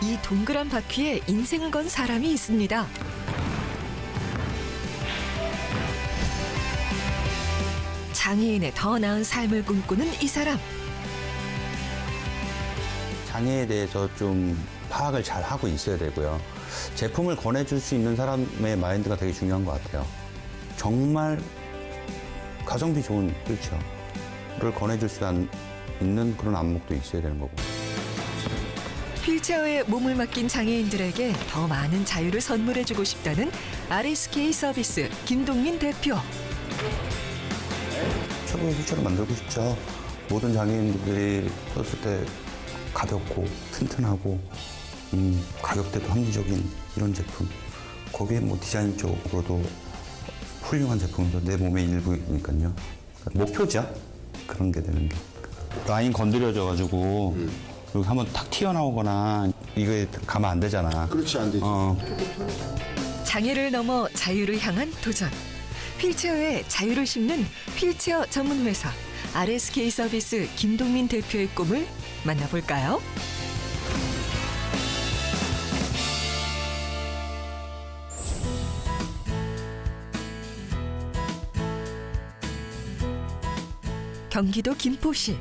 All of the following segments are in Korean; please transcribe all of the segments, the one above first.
이 동그란 바퀴에 인생을 건 사람이 있습니다. 장애인의 더 나은 삶을 꿈꾸는 이 사람. 장애에 대해서 좀 파악을 잘 하고 있어야 되고요. 제품을 권해줄 수 있는 사람의 마인드가 되게 중요한 것 같아요. 정말 가성비 좋은 휠체어를 권해줄 수 있는 그런 안목도 있어야 되는 거고. 휠체어에 몸을 맡긴 장애인들에게 더 많은 자유를 선물해주고 싶다는 RSK 서비스 김동민 대표. 최고의 휠체어를 만들고 싶죠. 모든 장애인들이 썼을 때 가볍고 튼튼하고 가격대도 합리적인 이런 제품. 거기에 뭐 디자인 쪽으로도 훌륭한 제품도 내 몸의 일부니까요. 목표죠. 그런 게 되는 게. 라인 건드려져가지고 여기 한번 탁 튀어나오거나 이거에 가면 안 되잖아. 그렇지, 안 되지. 장애를 넘어 자유를 향한 도전. 휠체어에 자유를 심는 휠체어 전문 회사 RSK 서비스 김동민 대표의 꿈을 만나볼까요? 경기도 김포시.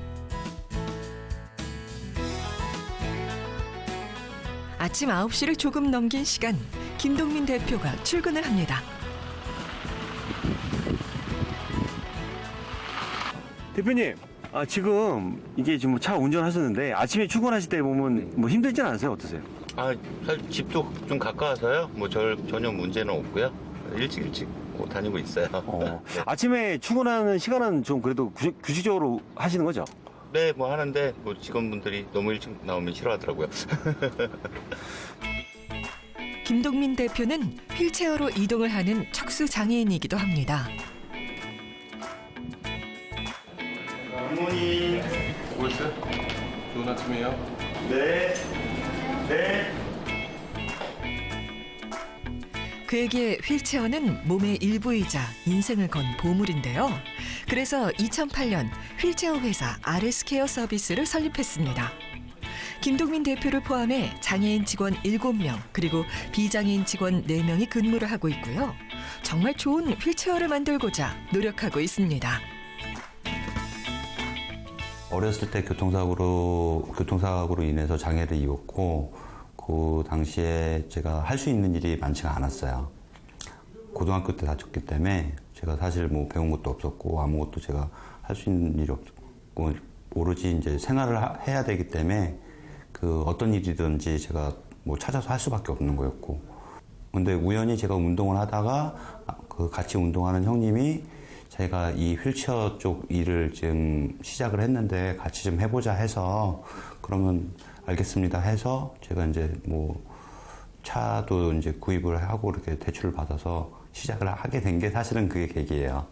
아침 9시를 조금 넘긴 시간, 김동민 대표가 출근을 합니다. 대표님, 지금 이게 지금 차 운전하셨는데 아침에 출근하실 때 보면 뭐 힘들진 않으세요? 어떠세요? 사실 집도 좀 가까워서요. 뭐 전혀 문제는 없고요. 일찍 다니고 있어요. 아침에 출근하는 시간은 좀 그래도 규칙적으로 하시는 거죠? 네, 뭐 하는데 뭐 직원분들이 너무 일찍 나오면 싫어하더라고요. 김동민 대표는 휠체어로 이동을 하는 척수 장애인이기도 합니다. 어머니, 오고 있어요? 좋은 아침이에요. 네. 그에게 휠체어는 몸의 일부이자 인생을 건 보물인데요. 그래서 2008년 휠체어 회사 RS케어 서비스를 설립했습니다. 김동민 대표를 포함해 장애인 직원 7명 그리고 비장애인 직원 4명이 근무를 하고 있고요. 정말 좋은 휠체어를 만들고자 노력하고 있습니다. 어렸을 때 교통사고로 인해서 장애를 입었고 그 당시에 제가 할 수 있는 일이 많지가 않았어요. 고등학교 때 다쳤기 때문에 제가 사실 뭐 배운 것도 없었고 아무것도 제가 할 수 있는 일이 없고 오로지 이제 생활을 해야 되기 때문에 그 어떤 일이든지 제가 뭐 찾아서 할 수밖에 없는 거였고. 근데 우연히 제가 운동을 하다가 그 같이 운동하는 형님이 제가 이 휠체어 쪽 일을 지금 시작을 했는데 같이 좀 해보자 해서 그러면 알겠습니다 해서 제가 이제 뭐 차도 이제 구입을 하고 이렇게 대출을 받아서 시작을 하게 된 게 사실은 그게 계기예요.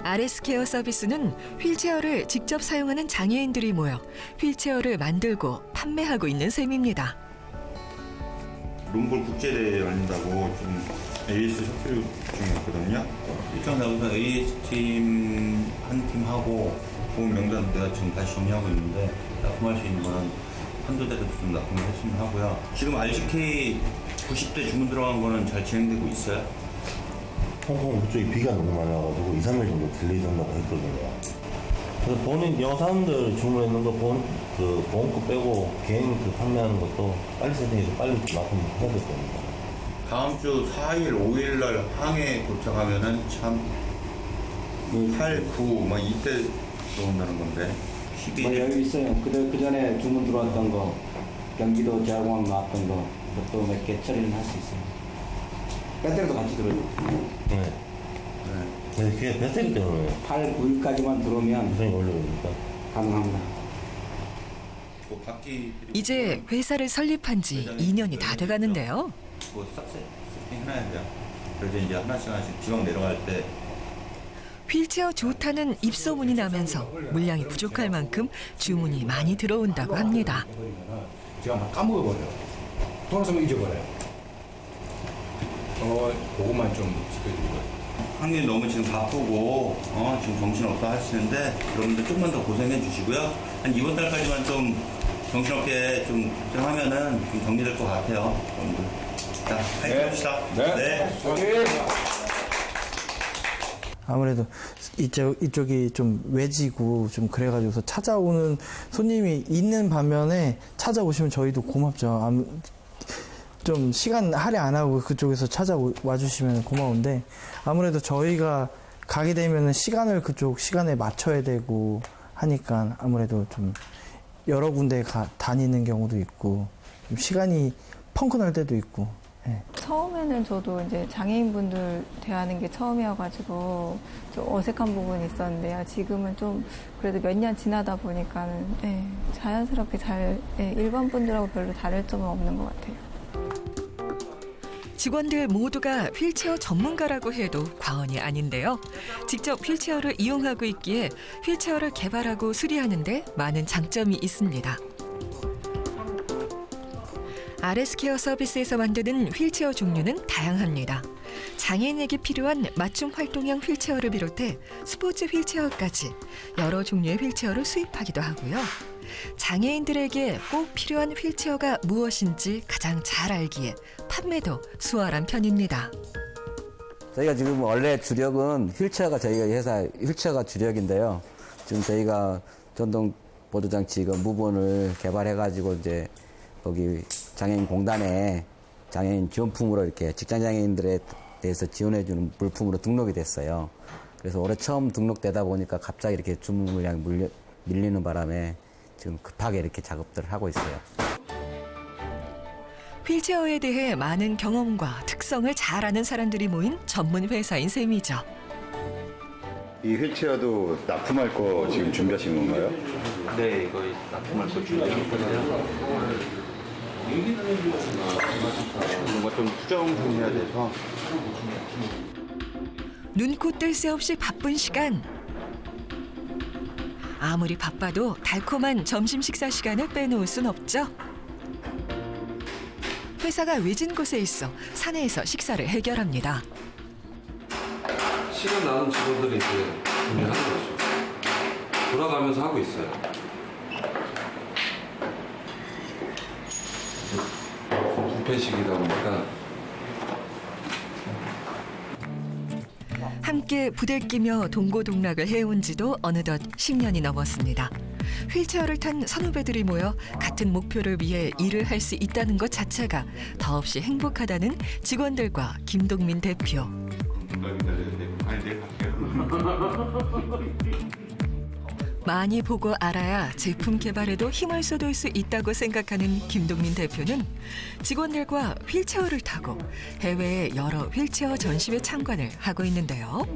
RS케어 서비스는 휠체어를 직접 사용하는 장애인들이 모여 휠체어를 만들고 판매하고 있는 셈입니다. 룸볼 국제대회 열린다고 좀 AS 협조 중에 있거든요. 일정사부터 AS 팀 한 팀 하고 좋은 명단 내가 지금 다시 정리하고 있는데 납품할 수 있는 거는 한두 대도 좀 납품을 했으면 하고요. 지금 RCK 90대 주문 들어간 거는 잘 진행되고 있어요? 홍콩 그쪽이 비가 너무 많이 와가지고 2, 3일 정도 딜레이 된다고 했거든요. 그래서 본인 영사원들 주문했는 거 보험금 빼고 개인 판매하는 것도 빨리 세팅해서 빨리 납품해야 될 겁니다. 다음 주 4일, 5일 날 항해 도착하면은 참 8, 9, 막 이때 들어온다는 건데 12일. 뭐 여유 있어요. 그 전에 주문 들어왔던 거, 경기도 제공항 나왔던 거, 또 몇 개 처리는 할 수 있어요. 배터리도 같이 들어요. 네. 그게 배터리 때문에 8, 9일까지만 들어오면 구성이 올라오니까. 가능합니다. 뭐 바퀴 이제 회사를 설립한 지 2년이 다 돼가는데요. 뭐 싹 세팅해놔야 돼요. 그래서 이제 하나씩 지방 내려갈 때 휠체어 좋다는 입소문이 나면서 물량이 부족할 만큼 주문이 많이 들어온다고 합니다. 제가 막 까먹어버려요. 돌아서면 잊어버려요. 그것만 좀 지켜주고. 형님 너무 지금 바쁘고 지금 정신 없어 하시는데 여러분들 조금만 더 고생해 주시고요. 한 이번 달까지만 좀 정신없게 좀 하면은 좀 정리될 것 같아요. 여러분들. 자, 파이팅 합시다. 네. 아무래도 이쪽이 좀 외지고 좀 그래가지고서 찾아오는 손님이 있는 반면에 찾아오시면 저희도 고맙죠. 좀 시간 할애 안 하고 그쪽에서 찾아와 주시면 고마운데 아무래도 저희가 가게 되면 시간을 그쪽 시간에 맞춰야 되고 하니까 아무래도 좀 여러 군데 다니는 경우도 있고 좀 시간이 펑크 날 때도 있고. 네. 처음에는 저도 이제 장애인분들 대하는 게 처음이어가지고 좀 어색한 부분이 있었는데요. 지금은 좀 그래도 몇 년 지나다 보니까는 자연스럽게 잘 일반 분들하고 별로 다를 점은 없는 것 같아요. 직원들 모두가 휠체어 전문가라고 해도 과언이 아닌데요. 직접 휠체어를 이용하고 있기에 휠체어를 개발하고 수리하는 데 많은 장점이 있습니다. RS케어 서비스에서 만드는 휠체어 종류는 다양합니다. 장애인에게 필요한 맞춤 활동형 휠체어를 비롯해 스포츠 휠체어까지 여러 종류의 휠체어를 수입하기도 하고요. 장애인들에게 꼭 필요한 휠체어가 무엇인지 가장 잘 알기에 판매도 수월한 편입니다. 저희가 지금 원래 주력은 휠체어가 저희가 회사 휠체어가 주력인데요. 지금 저희가 전동 보조장치 무본을 개발해가지고 이제 거기 장애인 공단에 장애인 지원품으로 이렇게 직장 장애인들에 대해서 지원해주는 물품으로 등록이 됐어요. 그래서 올해 처음 등록되다 보니까 갑자기 이렇게 주문 물량이 밀리는 바람에 지금 급하게 이렇게 작업들을 하고 있어요. 휠체어에 대해 많은 경험과 특성을 잘 아는 사람들이 모인 전문 회사인 셈이죠. 이 휠체어도 납품할 거 지금 준비하시는 건가요? 네, 이거 납품할 거 준비했거든요. 뭔가 좀 수정 좀 해야 돼서. 눈코 뜰 새 없이 바쁜 시간. 아무리 바빠도 달콤한 점심 식사 시간을 빼놓을 순 없죠. 회사가 외진 곳에 있어 사내에서 식사를 해결합니다. 시간 나는 직원들이 이제 준비하는 거죠. 돌아가면서 하고 있어요. 부패식이다 보니까 함께 부대끼며 동고동락을 해온 지도 어느덧 10년이 넘었습니다. 휠체어를 탄 선후배들이 모여 같은 목표를 위해 일을 할 수 있다는 것 자체가 더없이 행복하다는 직원들과 김동민 대표. 많이 보고 알아야 제품 개발에도 힘을 쏟을 수 있다고 생각하는 김동민 대표는 직원들과 휠체어를 타고 해외의 여러 휠체어 전시회 참관을 하고 있는데요.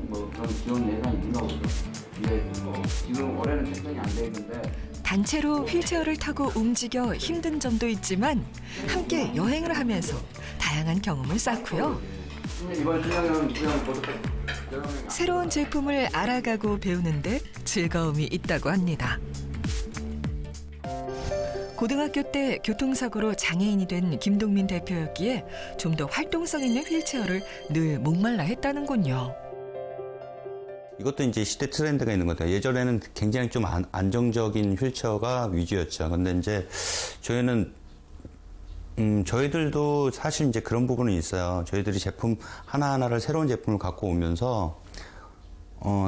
지금 올해는 생산이 안 되는데 단체로 휠체어를 타고 움직여 힘든 점도 있지만 함께 여행을 하면서 다양한 경험을 쌓고요. 이번 신랑은 새로운 제품을 알아가고 배우는데 즐거움이 있다고 합니다. 고등학교 때 교통사고로 장애인이 된 김동민 대표였기에 좀 더 활동성 있는 휠체어를 늘 목말라 했다는군요. 이것도 이제 시대 트렌드가 있는 것 같아요. 예전에는 굉장히 좀 안정적인 휠체어가 위주였죠. 근데 이제 저희는 저희들도 사실 이제 그런 부분은 있어요. 저희들이 제품 하나하나를 새로운 제품을 갖고 오면서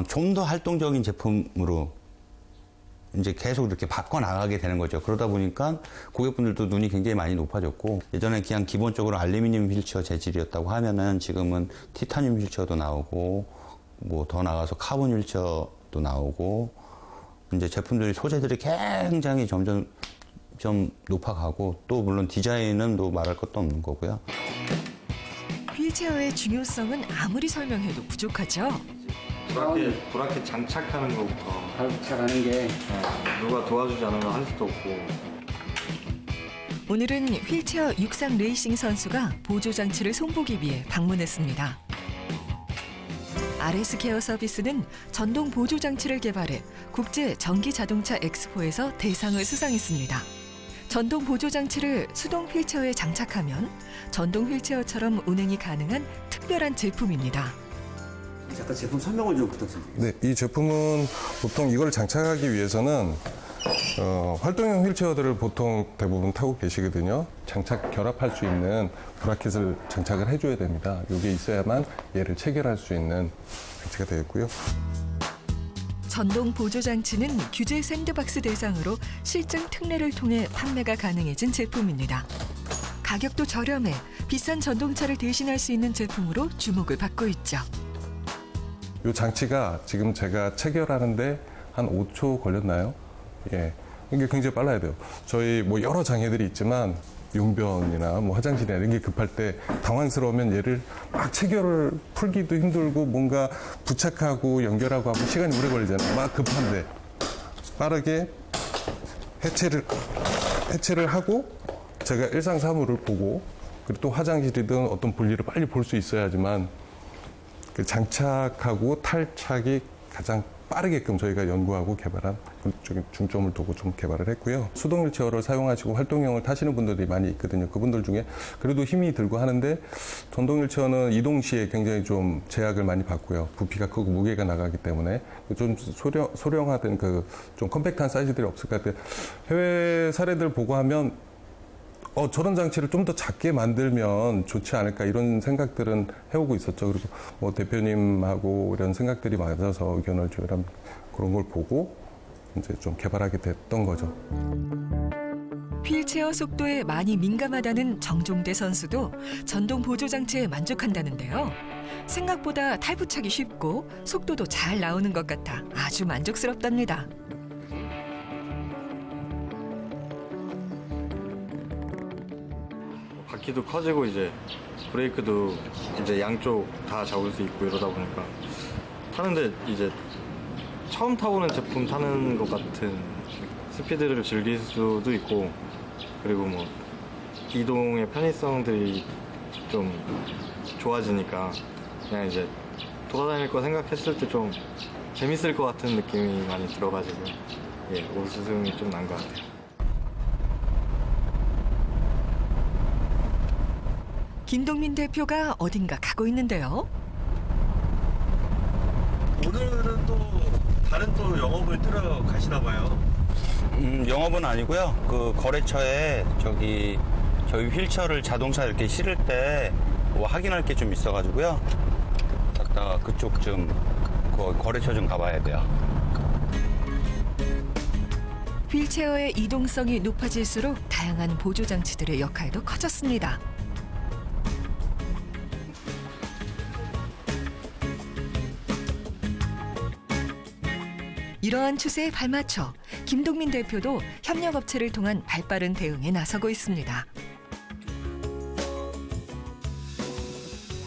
좀 더 활동적인 제품으로 이제 계속 이렇게 바꿔나가게 되는 거죠. 그러다 보니까 고객분들도 눈이 굉장히 많이 높아졌고, 예전에 그냥 기본적으로 알루미늄 휠체어 재질이었다고 하면은 지금은 티타늄 휠체어도 나오고, 뭐 더 나가서 카본 휠체어도 나오고, 이제 제품들이 소재들이 굉장히 점점 좀 높아가고, 또 물론 디자인은 또 말할 것도 없는 거고요. 휠체어의 중요성은 아무리 설명해도 부족하죠. 브라켓 장착하는 것부터 발차가는 게 누가 도와주지 않으면 할 수도 없고. 오늘은 휠체어 육상 레이싱 선수가 보조장치를 손보기 위해 방문했습니다. RS케어 서비스는 전동 보조장치를 개발해 국제 전기자동차 엑스포에서 대상을 수상했습니다. 전동 보조장치를 수동 휠체어에 장착하면 전동 휠체어처럼 운행이 가능한 특별한 제품입니다. 잠깐 제품 설명을 좀 부탁드립니다. 네, 이 제품은 보통 이걸 장착하기 위해서는 활동형 휠체어들을 보통 대부분 타고 계시거든요. 장착 결합할 수 있는 브라켓을 장착을 해줘야 됩니다. 이게 있어야만 얘를 체결할 수 있는 장치가 되어 있고요. 전동 보조 장치는 규제 샌드박스 대상으로 실증 특례를 통해 판매가 가능해진 제품입니다. 가격도 저렴해 비싼 전동차를 대신할 수 있는 제품으로 주목을 받고 있죠. 이 장치가 지금 제가 체결하는데 한 5초 걸렸나요? 예, 이게 굉장히 빨라야 돼요. 저희 뭐 여러 장애들이 있지만 용변이나 뭐 화장실이나 이런 게 급할 때 당황스러우면 얘를 막 체결을 풀기도 힘들고 뭔가 부착하고 연결하고 하면 시간이 오래 걸리잖아요. 막 급한데 빠르게 해체를 하고 제가 일상사무를 보고 그리고 또 화장실이든 어떤 볼일을 빨리 볼 수 있어야지만 그 장착하고 탈착이 가장 빠르게끔 저희가 연구하고 개발한 그쪽에 중점을 두고 좀 개발을 했고요. 수동 휠체어를 사용하시고 활동형을 타시는 분들이 많이 있거든요. 그분들 중에 그래도 힘이 들고 하는데 전동 휠체어는 이동 시에 굉장히 좀 제약을 많이 받고요. 부피가 크고 무게가 나가기 때문에 좀 소량화된 그 좀 컴팩트한 사이즈들이 없을 것 같아요. 해외 사례들 보고 하면 저런 장치를 좀 더 작게 만들면 좋지 않을까 이런 생각들은 해오고 있었죠. 그리고 뭐 대표님하고 이런 생각들이 맞아서 의견을 조율한 그런 걸 보고 이제 좀 개발하게 됐던 거죠. 휠체어 속도에 많이 민감하다는 정종대 선수도 전동 보조 장치에 만족한다는데요. 생각보다 탈부착이 쉽고 속도도 잘 나오는 것 같아 아주 만족스럽답니다. 바퀴도 커지고 이제 브레이크도 이제 양쪽 다 잡을 수 있고 이러다 보니까 타는데 이제 처음 타보는 제품 타는 것 같은 스피드를 즐길 수도 있고 그리고 뭐 이동의 편의성들이 좀 좋아지니까 그냥 이제 돌아다닐 거 생각했을 때 좀 재밌을 것 같은 느낌이 많이 들어가지고 예, 웃음이 좀 난 것 같아요. 김동민 대표가 어딘가 가고 있는데요. 오늘은 또 다른 또 영업을 틀어 가시나 봐요. 영업은 아니고요. 그 거래처에 저희 휠체어를 자동차 이렇게 실을 때 뭐 확인할 게 좀 있어가지고요. 갔다가 그쪽 좀 거래처 좀 가봐야 돼요. 휠체어의 이동성이 높아질수록 다양한 보조 장치들의 역할도 커졌습니다. 이러한 추세에 발맞춰 김동민 대표도 협력업체를 통한 발빠른 대응에 나서고 있습니다.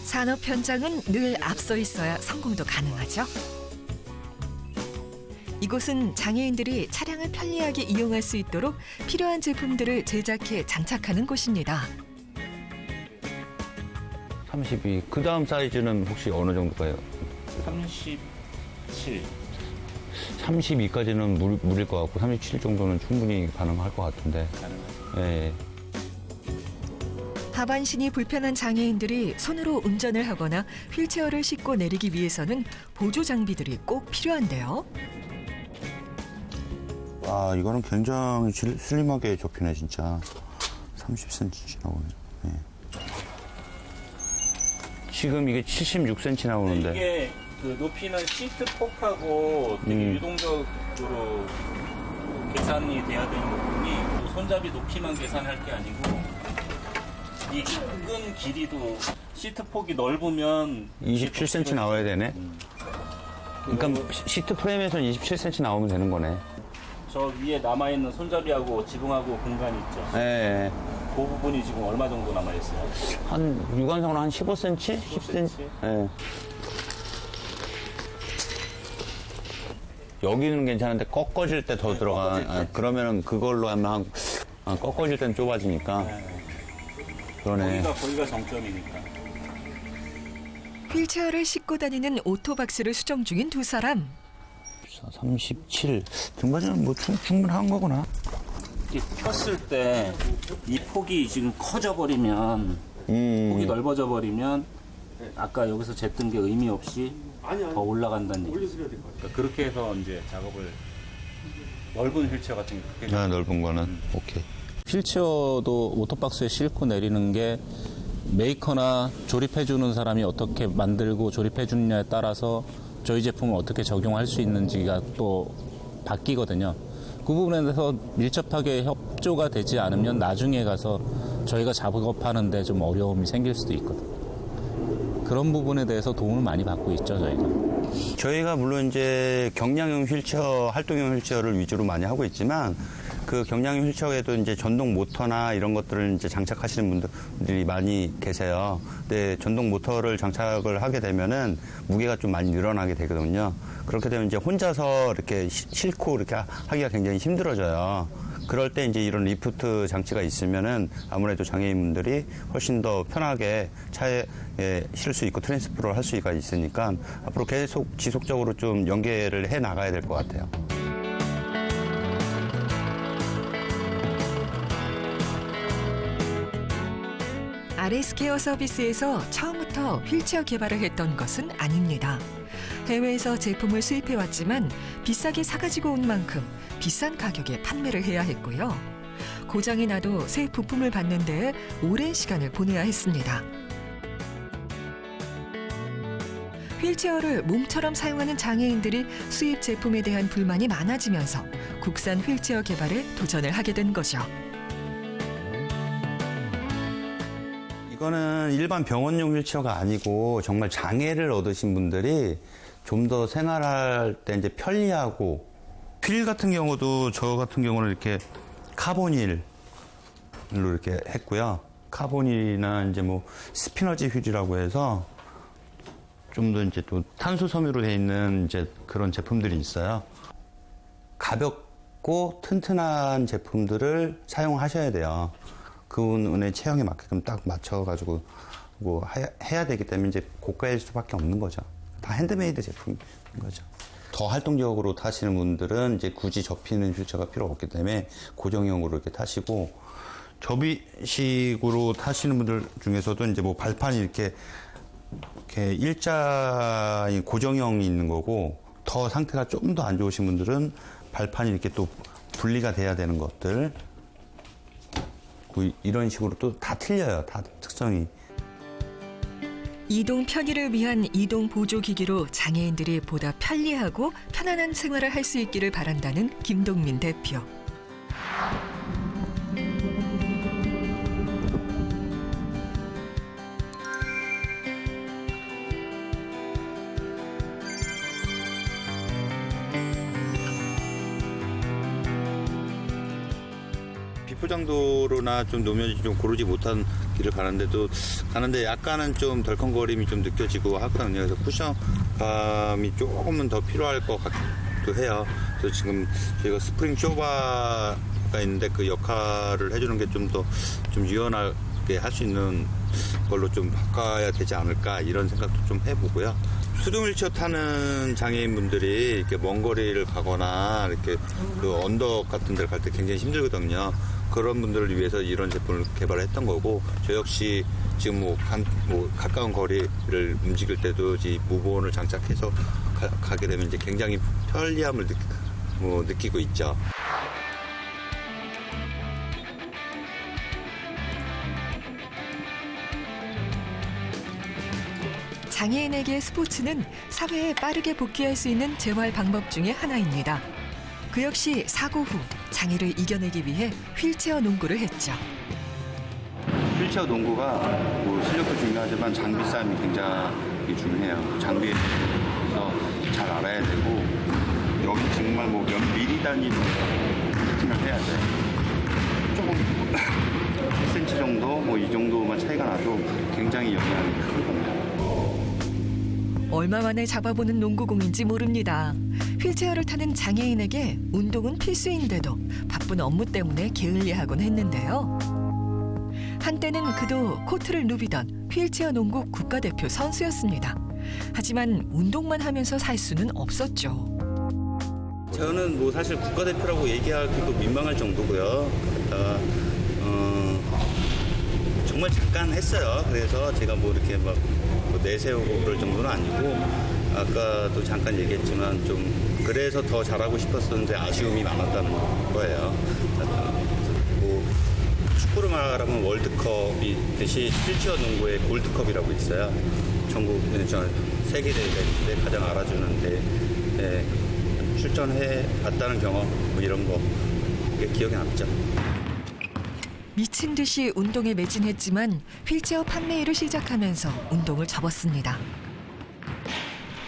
산업 현장은 늘 앞서 있어야 성공도 가능하죠. 이곳은 장애인들이 차량을 편리하게 이용할 수 있도록 필요한 제품들을 제작해 장착하는 곳입니다. 32. 그 다음 사이즈는 혹시 어느 정도가요? 37. 32까지는 무리일 것 같고 37 정도는 충분히 가능할 것 같은데. 예. 하반신이 불편한 장애인들이 손으로 운전을 하거나 휠체어를 싣고 내리기 위해서는 보조 장비들이 꼭 필요한데요. 아, 이거는 굉장히 슬림하게 접히네, 진짜. 30cm 나오네. 네. 지금 이게 76cm 나오는데. 이게 그 높이는 시트 폭하고 되게 유동적으로 계산이 돼야 되는 부분이 손잡이 높이만 계산할 게 아니고 이 끈 길이도 시트 폭이 넓으면 27cm 나와야 되네. 그러니까 시트 프레임에서는 27cm 나오면 되는 거네. 저 위에 남아있는 손잡이하고 지붕하고 공간이 있죠. 네. 그 부분이 지금 얼마 정도 남아있어요? 한 유관상으로 한 15cm? 10cm? 네. 여기는 괜찮은데 꺾어질 때 더 들어가. 그러면은 그걸로 하면 꺾어질 땐 좁아지니까. 그러네. 거기가 정점이니까. 휠체어를 싣고 다니는 오토박스를 수정 중인 두 사람. 37. 등받이는 뭐 충분한 거구나. 폈을 때 이 폭이 지금 커져 버리면 폭이 넓어져 버리면 아까 여기서 쟀던 게 의미 없이 더 올라간다는 얘기. 그러니까 그렇게 해서 이제 작업을 넓은 휠체어 같은 게 넓은 거는 오케이. 휠체어도 오토박스에 싣고 내리는 게 메이커나 조립해주는 사람이 어떻게 만들고 조립해주느냐에 따라서 저희 제품을 어떻게 적용할 수 있는지가 또 바뀌거든요. 그 부분에 대해서 밀접하게 협조가 되지 않으면 나중에 가서 저희가 작업하는데 좀 어려움이 생길 수도 있거든요. 그런 부분에 대해서 도움을 많이 받고 있죠, 저희가. 저희가 물론 이제 경량형 휠체어, 활동형 휠체어를 위주로 많이 하고 있지만 그 경량형 휠체어에도 이제 전동 모터나 이런 것들을 이제 장착하시는 분들이 많이 계세요. 근데 전동 모터를 장착을 하게 되면은 무게가 좀 많이 늘어나게 되거든요. 그렇게 되면 이제 혼자서 이렇게 싣고 이렇게 하기가 굉장히 힘들어져요. 그럴 때 이제 이런 리프트 장치가 있으면은 아무래도 장애인분들이 훨씬 더 편하게 차에 실을 수 있고 트랜스포를 할 수가 있으니까 앞으로 계속 지속적으로 좀 연계를 해 나가야 될 것 같아요. RS케어 서비스에서 처음부터 휠체어 개발을 했던 것은 아닙니다. 해외에서 제품을 수입해왔지만 비싸게 사가지고 온 만큼 비싼 가격에 판매를 해야 했고요. 고장이 나도 새 부품을 받는 데에 오랜 시간을 보내야 했습니다. 휠체어를 몸처럼 사용하는 장애인들이 수입 제품에 대한 불만이 많아지면서 국산 휠체어 개발에 도전을 하게 된 거죠. 이거는 일반 병원용 휠체어가 아니고 정말 장애를 얻으신 분들이 좀 더 생활할 때 이제 편리하고 휠 같은 경우도 저 같은 경우는 이렇게 카보닐로 이렇게 했고요. 카보닐이나 이제 뭐 스피너지 휠이라고 해서 좀 더 이제 또 탄소 섬유로 되어 있는 이제 그런 제품들이 있어요. 가볍고 튼튼한 제품들을 사용하셔야 돼요. 그분의 체형에 맞게끔 딱 맞춰가지고 뭐 해야 되기 때문에 이제 고가일 수밖에 없는 거죠. 다 핸드메이드 제품인 거죠. 더 활동적으로 타시는 분들은 이제 굳이 접히는 휠체어가 필요 없기 때문에 고정형으로 이렇게 타시고 접이식으로 타시는 분들 중에서도 이제 뭐 발판이 이렇게 일자 고정형이 있는 거고 더 상태가 좀 더 안 좋으신 분들은 발판이 이렇게 또 분리가 돼야 되는 것들 이런 식으로 또 다 틀려요. 다 특성이. 이동 편의를 위한 이동 보조 기기로 장애인들이 보다 편리하고 편안한 생활을 할 수 있기를 바란다는 김동민 대표. 비포장도로나 좀 노면이 좀 고르지 못한 길을 가는데 약간은 좀 덜컹거림이 좀 느껴지고 하거든요. 그래서 쿠션감이 조금은 더 필요할 것 같기도 해요. 그래서 지금 저희가 스프링 쇼바가 있는데 그 역할을 해주는 게 좀 더 좀 유연하게 할 수 있는 걸로 좀 바꿔야 되지 않을까 이런 생각도 좀 해보고요. 수동 휠체어 타는 장애인분들이 이렇게 먼 거리를 가거나 이렇게 그 언덕 같은 데를 갈 때 굉장히 힘들거든요. 그런 분들을 위해서 이런 제품을 개발했던 거고, 저 역시 지금 뭐 가까운 거리를 움직일 때도 이 무보온을 장착해서 가게 되면 이제 굉장히 편리함을 느끼고 있죠. 장애인에게 스포츠는 사회에 빠르게 복귀할 수 있는 재활 방법 중에 하나입니다. 그 역시 사고 후 장애를 이겨내기 위해 휠체어 농구를 했죠. 휠체어 농구가 뭐 실력도 중요하지만 장비 싸움이 굉장히 중요해요. 장비에서 잘 알아야 되고, 여기 정말 뭐 몇 미리 단위로 세팅을 해야 돼. 조금 1cm 정도, 뭐 이 정도만 차이가 나도 굉장히 영향이 크거든요. 얼마 만에 잡아보는 농구공인지 모릅니다. 휠체어를 타는 장애인에게 운동은 필수인데도 바쁜 업무 때문에 게을리하곤 했는데요. 한때는 그도 코트를 누비던 휠체어 농구 국가대표 선수였습니다. 하지만 운동만 하면서 살 수는 없었죠. 저는 뭐 사실 국가대표라고 얘기하기도 민망할 정도고요. 정말 잠깐 했어요. 그래서 제가 뭐 이렇게 막 내세우고 그럴 정도는 아니고, 아까도 잠깐 얘기했지만 좀 그래서 더 잘하고 싶었었는데 아쉬움이 많았다는 거예요. 뭐 축구로 말하면 월드컵이 듯이 휠체어 농구의 골드컵이라고 있어요. 전국 세계 대회가 있는데 가장 알아주는데 출전해 봤다는 경험 뭐 이런 거 그게 기억에 남죠. 미친 듯이 운동에 매진했지만 휠체어 판매 일을 시작하면서 운동을 접었습니다.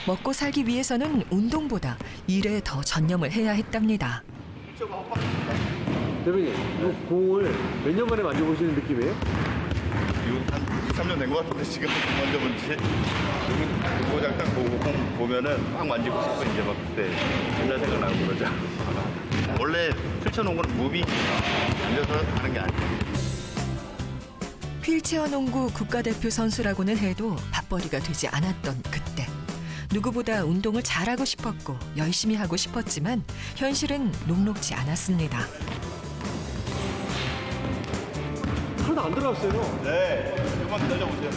먹고 살기 위해서는 운동보다 일에 더 전념을 해야 했답니다. 대표님, 이 공을 몇 년 만에 만져보시는 느낌이에요? 이거 한 3년 된 것 같은데 지금 만져본 지. 여기 고장 딱 보고 공 보면은 막 만지고 싶고 이제 막 그때 옛날 생각나고 그러죠. 원래 펼쳐놓은 무빙 앉아서 하는 게 아니에요. 휠체어 농구 국가대표 선수라고는 해도 밥벌이가 되지 않았던 그때. 누구보다 운동을 잘하고 싶었고 열심히 하고 싶었지만 현실은 녹록지 않았습니다. 하나도 안 들어갔어요. 네, 조금만 기다려보세요.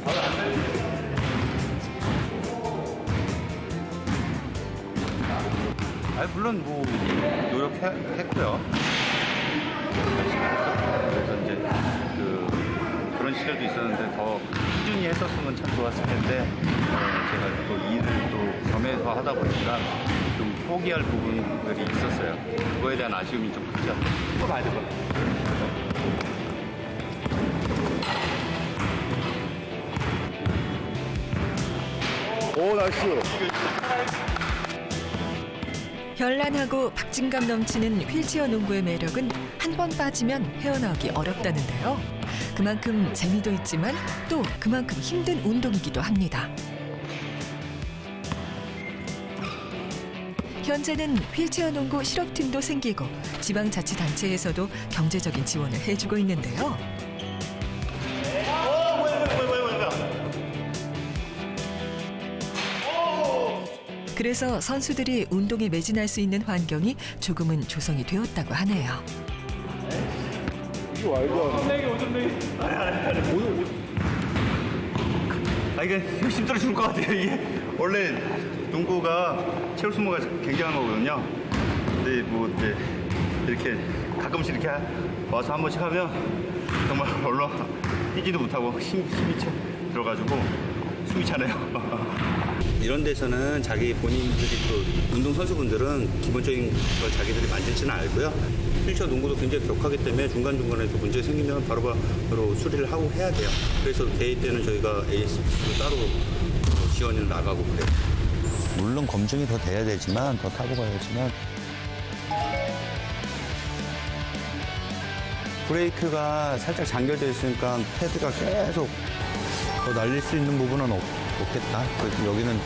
안 돼. 물론 뭐 노력했고요. 그래서 이제 그런 시절도 있었는데 더 꾸준히 했었으면 참 좋았을 텐데 제가 또 일을 또 겸해서 하다 보니까 좀 포기할 부분들이 있었어요. 그거에 대한 아쉬움이 좀 크죠. 또 많이 들어. 오, 나이스. 현란하고 박진감 넘치는 휠체어 농구의 매력은 한 번 빠지면 헤어나오기 어렵다는데요. 그만큼 재미도 있지만 또 그만큼 힘든 운동이기도 합니다. 현재는 휠체어 농구 실업팀도 생기고 지방자치단체에서도 경제적인 지원을 해주고 있는데요. 그래서 선수들이 운동에 매진할 수 있는 환경이 조금은 조성이 되었다고 하네요. 이거 이게 욕심 떨어지는 것 같아요. 이게 원래 농구가 체력 소모가 굉장한 거거든요. 근데 뭐 이제 이렇게 가끔씩 이렇게 와서 한 번씩 하면 정말 얼른 뛰지도 못하고 힘이 들어가지고 숨이 차네요. 이런 데서는 자기 본인들이 또 운동 선수분들은 기본적인 걸 자기들이 만질지는 알고요. 휠체어 농구도 굉장히 격하기 때문에 중간중간에 또 문제가 생기면 바로바로 수리를 하고 해야 돼요. 그래서 대회 때는 저희가 ASP도 따로 지원을 나가고 그래요. 물론 검증이 더 돼야 되지만 더 타고 가야지만 브레이크가 살짝 잠겨져 있으니까 패드가 계속 더 날릴 수 있는 부분은 없겠다. 그래서 여기는